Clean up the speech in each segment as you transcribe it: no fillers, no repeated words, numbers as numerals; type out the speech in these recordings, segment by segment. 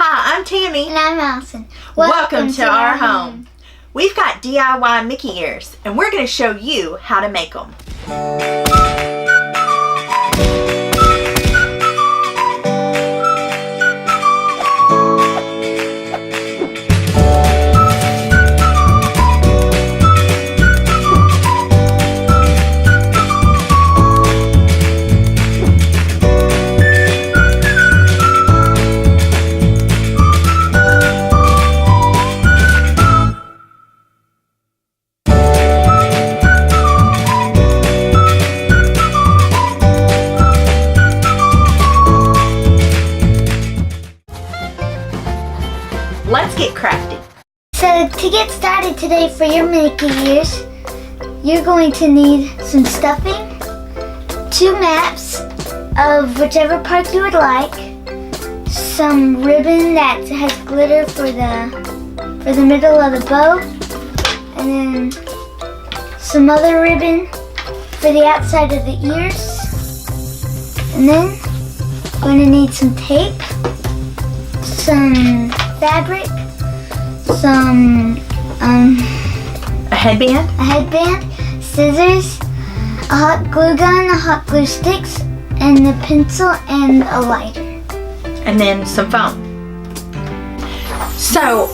Hi, I'm Tammy. And I'm Allison. Welcome to our home. We've got DIY Mickey ears, and we're going to show you how to make them. Let's get crafty. So to get started today for your Mickey ears, you're going to need some stuffing, 2 maps of whichever park you would like, some ribbon that has glitter for the middle of the bow, and then some other ribbon for the outside of the ears, and then going to need some tape, some fabric, some a headband, scissors, a hot glue gun, a hot glue sticks, and a pencil and a lighter. and then some foam. So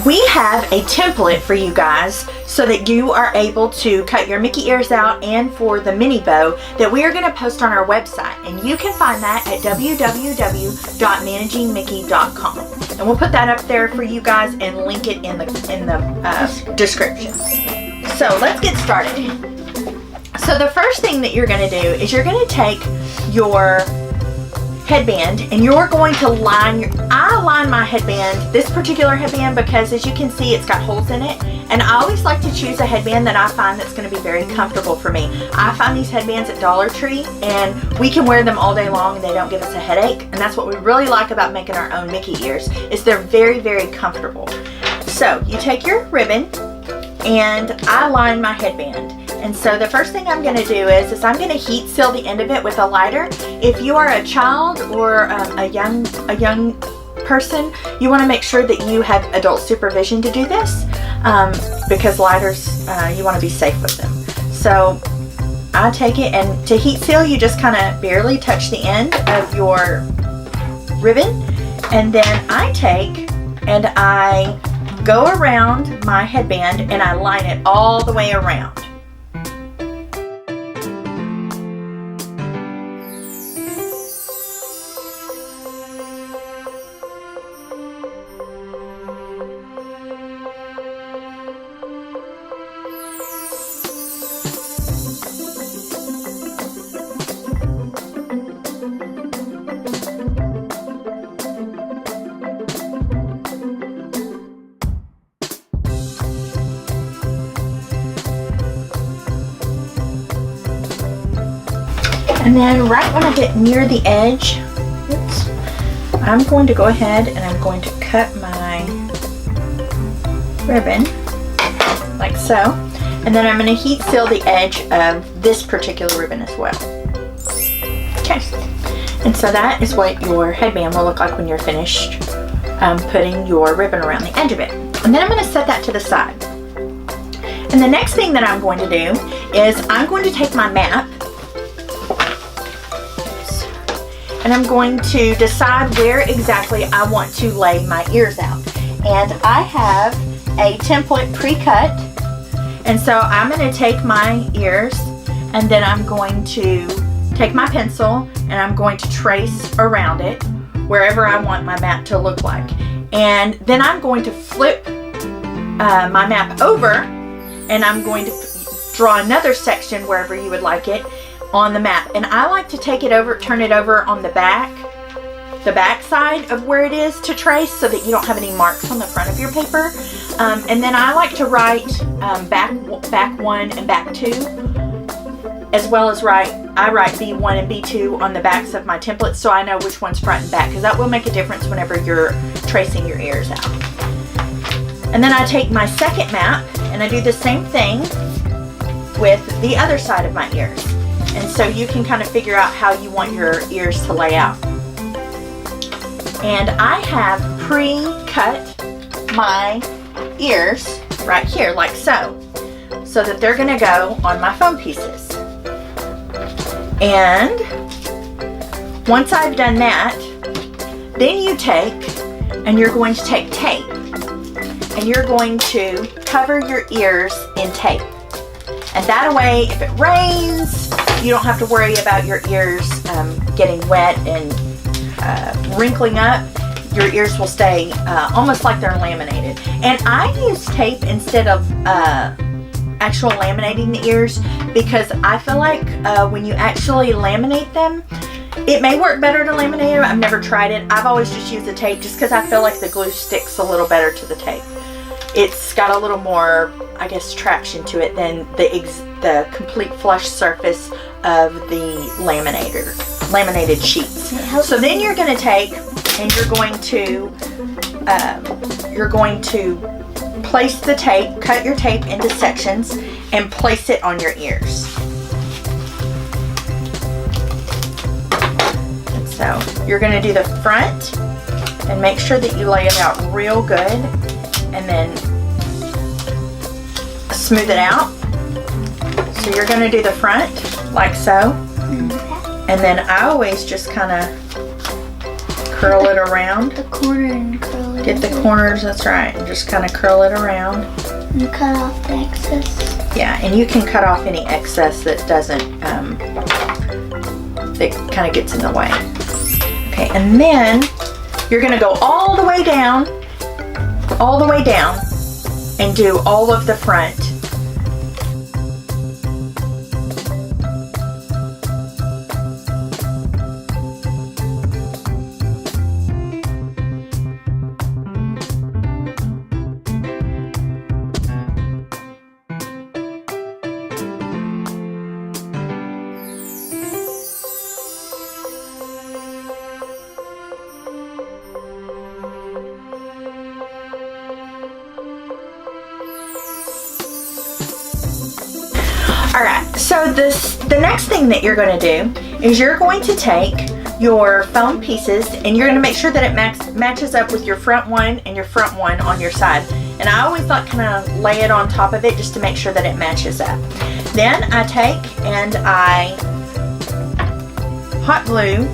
we have a template for you guys so that you are able to cut your Mickey ears out and for the mini bow that we are going to post on our website, and you can find that at www.managingmickey.com, and we'll put that up there for you guys and link it in the description. So let's get started. So the first thing that you're going to do is you're going to take your headband and you're going to I line my headband, this particular headband, because as you can see it's got holes in it, and I always like to choose a headband that I find that's going to be very comfortable for me. I find these headbands at Dollar Tree and we can wear them all day long and they don't give us a headache, and that's what we really like about making our own Mickey ears, is they're very, very comfortable. So you take your ribbon and I line my headband. And so the first thing I'm going to do is I'm going to heat seal the end of it with a lighter. If you are a child or a young person, you want to make sure that you have adult supervision to do this, because lighters, you want to be safe with them. So I take it, and to heat seal you just kind of barely touch the end of your ribbon, and then I take and I go around my headband and I line it all the way around. And then right when I get near the edge, I'm going to go ahead and I'm going to cut my ribbon like so. And then I'm going to heat seal the edge of this particular ribbon as well. Okay. And so that is what your headband will look like when you're finished putting your ribbon around the edge of it. And then I'm going to set that to the side. And the next thing that I'm going to do is I'm going to take my map and I'm going to decide where exactly I want to lay my ears out. And I have a template pre-cut, and so I'm going to take my ears and then I'm going to take my pencil and I'm going to trace around it wherever I want my map to look like. And then I'm going to flip my map over and I'm going to draw another section wherever you would like it on the map. And I like to take it over, turn it over on the back side of where it is to trace, so that you don't have any marks on the front of your paper. And then I like to write back 1 and back 2, as well as I write B1 and B2 on the backs of my templates, so I know which one's front and back, because that will make a difference whenever you're tracing your ears out. And then I take my second map and I do the same thing with the other side of my ears. And so you can kind of figure out how you want your ears to lay out. And I have pre-cut my ears right here, like so that they're gonna go on my foam pieces. And once I've done that, then you take, and you're going to take tape, and you're going to cover your ears in tape. And that way, if it rains, you don't have to worry about your ears getting wet and wrinkling up. Your ears will stay almost like they're laminated. And I use tape instead of actual laminating the ears, because I feel like when you actually laminate them, it may work better to laminate them. I've never tried it. I've always just used the tape just because I feel like the glue sticks a little better to the tape. It's got a little more, I guess, traction to it than the complete flush surface of the laminated sheets. So then you're going to take, and you're going to place the tape, cut your tape into sections, and place it on your ears. And so you're going to do the front, and make sure that you lay it out real good, and then smooth it out. So you're going to do the front like so, and then I always just kind of curl it around. The corner and curl it. Get the corners, that's right, and just kind of curl it around. And cut off the excess. Yeah, and you can cut off any excess that doesn't, that kind of gets in the way. Okay, and then you're going to go all the way down, and do all of the front. Alright, so the next thing that you're going to do is you're going to take your foam pieces, and you're going to make sure that it matches up with your front one and your front one on your side. And I always like kind of lay it on top of it just to make sure that it matches up. Then I take and I hot glue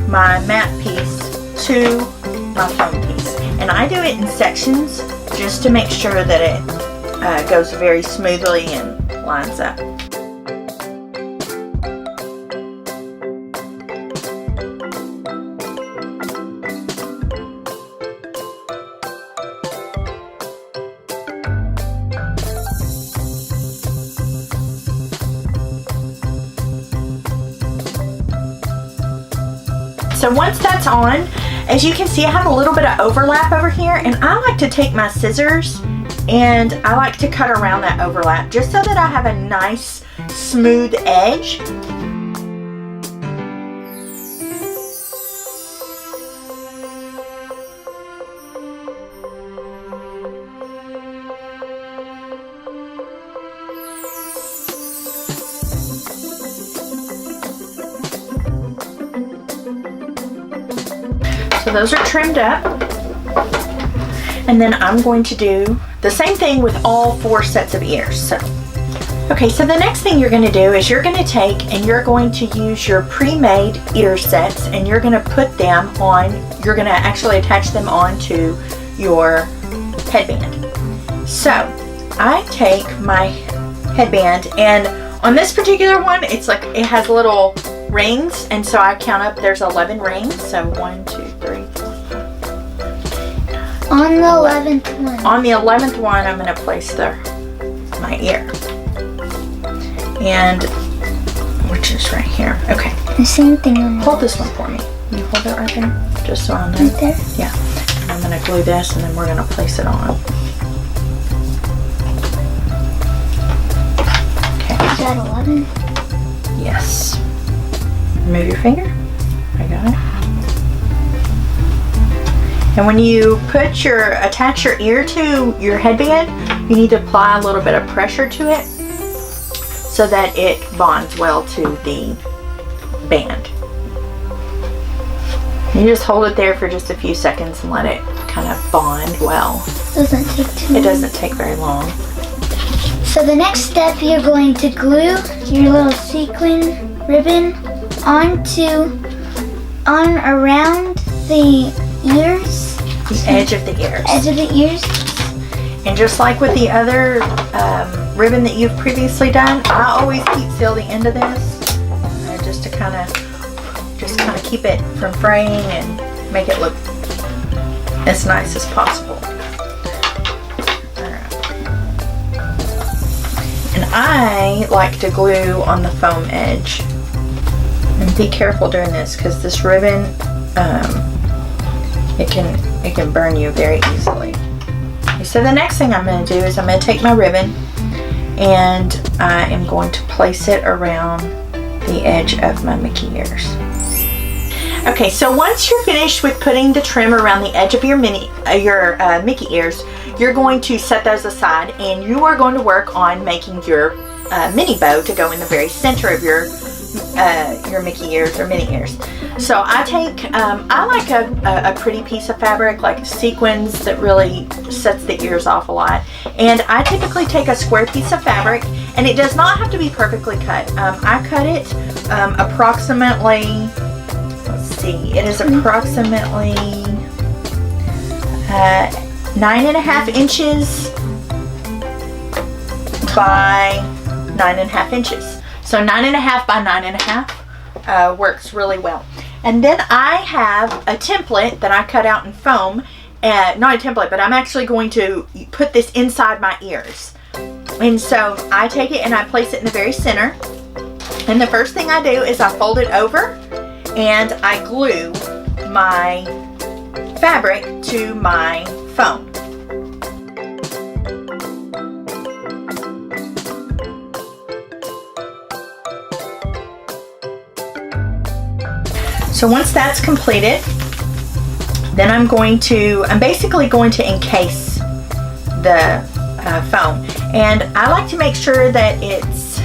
my matte piece to my foam piece. And I do it in sections just to make sure that it goes very smoothly and lines up. So once that's on, as you can see, I have a little bit of overlap over here, and I like to take my scissors and I like to cut around that overlap just so that I have a nice smooth edge. So those are trimmed up. And then I'm going to do the same thing with all 4 sets of ears. So, okay, so the next thing you're going to do is you're going to take and you're going to use your pre-made ear sets, and you're going to put them on, you're going to actually attach them onto your headband. So I take my headband, and on this particular one, it's like it has little rings, and so I count up, there's 11 rings. So 1, 2, 3, 4. On the 11th one. On the 11th one, I'm going to place my ear. And, which is right here. Okay. The same thing on the Hold this one for me. Can you hold it right there? Just so I know. Right there? Yeah. And I'm going to glue this, and then we're going to place it on. Okay. Is that 11? Yes. Move your finger. I got it. And when you attach your ear to your headband, you need to apply a little bit of pressure to it so that it bonds well to the band. You just hold it there for just a few seconds and let it kind of bond well. Doesn't take too long. It doesn't take very long. So the next step, you're going to glue your little sequin ribbon around the ears. The edge of the ears. Edge of the ears. And just like with the other ribbon that you've previously done, I always heat seal the end of this just to kind of keep it from fraying and make it look as nice as possible. And I like to glue on the foam edge. And be careful doing this because this ribbon, it can burn you very easily. So the next thing I'm going to do is I'm going to take my ribbon and I am going to place it around the edge of my Mickey ears. Okay, so once you're finished with putting the trim around the edge of your Mickey ears, you're going to set those aside and you are going to work on making your mini bow to go in the very center of your Mickey ears or mini ears. So I like a pretty piece of fabric, like sequins that really sets the ears off a lot. And I typically take a square piece of fabric, and it does not have to be perfectly cut. I cut it approximately, let's see, it is approximately 9.5 inches by 9.5 inches. So 9.5 by 9.5 works really well. And then I have a template that I cut out in foam. Not a template, but I'm actually going to put this inside my ears. And so I take it and I place it in the very center. And the first thing I do is I fold it over and I glue my fabric to my foam. So once that's completed, then I'm basically going to encase the foam. And I like to make sure that it's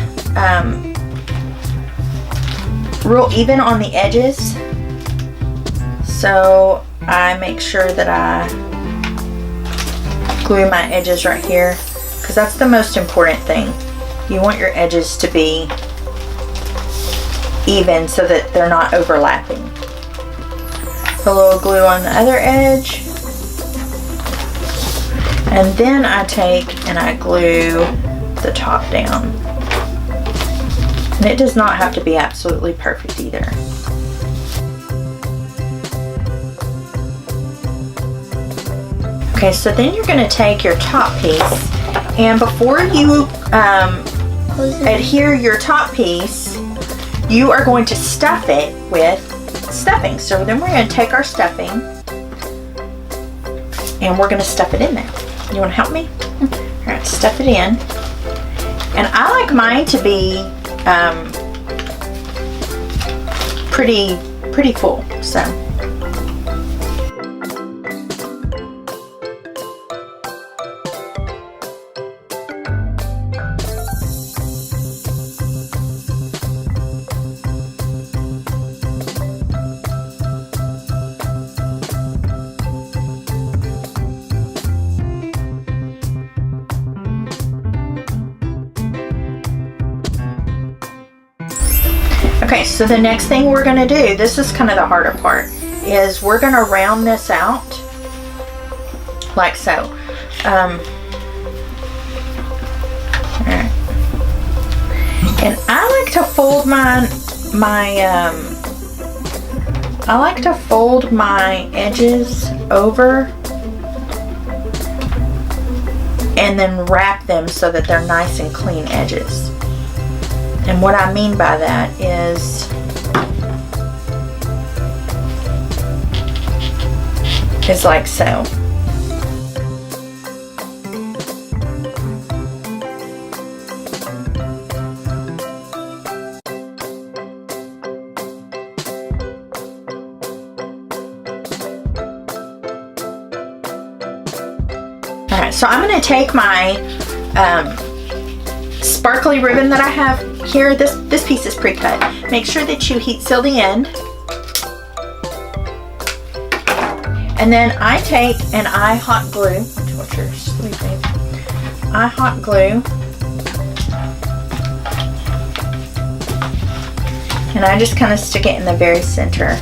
real even on the edges. So I make sure that I glue my edges right here, because that's the most important thing. You want your edges to be even so that they're not overlapping. Put a little glue on the other edge, and then I take and I glue the top down. And it does not have to be absolutely perfect either. Okay, so then you're going to take your top piece, and before you adhere your top piece, you are going to stuff it with stuffing. So then we're going to take our stuffing and we're going to stuff it in there. You want to help me? All right, stuff it in. And I like mine to be pretty full. So. Okay, so the next thing we're going to do, this is kind of the harder part, is we're going to round this out like so. Alright. And I like to fold my edges over and then wrap them so that they're nice and clean edges. And what I mean by that is like so. Alright, so I'm going to take my sparkly ribbon that I have here. This piece is pre-cut. Make sure that you heat seal the end. And then I take and I hot glue, which you're sleeping. I hot glue. And I just kind of stick it in the very center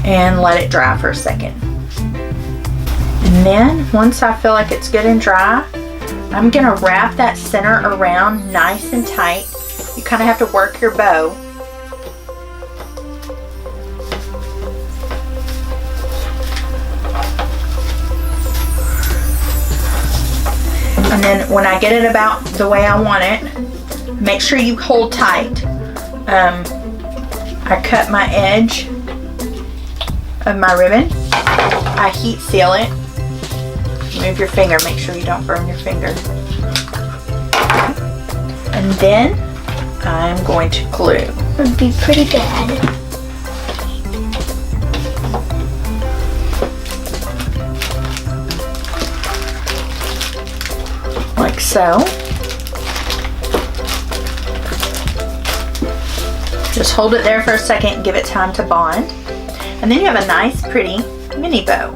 and let it dry for a second. And then once I feel like it's good and dry, I'm gonna wrap that center around nice and tight. You kind of have to work your bow. And then when I get it about the way I want it, make sure you hold tight. I cut my edge of my ribbon. I heat seal it. Move your finger, make sure you don't burn your finger. And then I'm going to glue. It would be pretty bad. Like so. Just hold it there for a second, give it time to bond. And then you have a nice, pretty mini bow.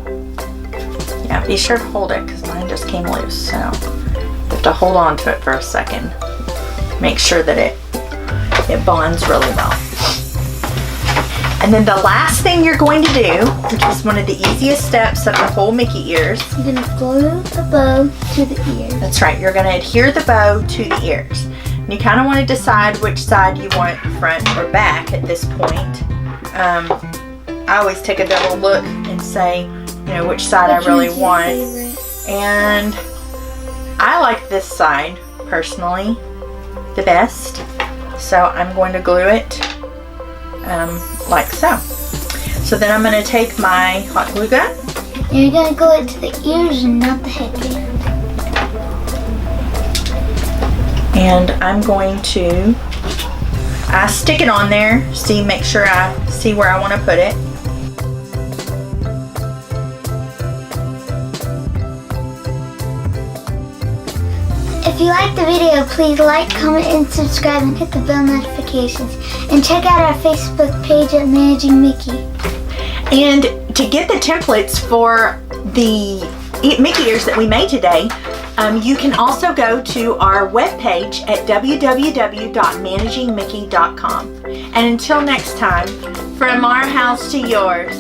Yeah, be sure to hold it because mine just came loose. So you have to hold on to it for a second. Make sure that it bonds really well. And then the last thing you're going to do, which is one of the easiest steps of the whole Mickey ears. I'm going to glue the bow to the ears. That's right, you're going to adhere the bow to the ears. And you kind of want to decide which side you want, front or back at this point. I always take a double look and say, you know, which side I really want. And I like this side, personally, the best. So I'm going to glue it like so. So then I'm going to take my hot glue gun. And you're going to glue it to the ears and not the headband. And I'm going to stick it on there. Make sure I see where I want to put it. If you liked the video, please like, comment, and subscribe, and hit the bell notifications. And check out our Facebook page at Managing Mickey. And to get the templates for the Mickey ears that we made today, you can also go to our webpage at www.managingmickey.com. And until next time, from our house to yours,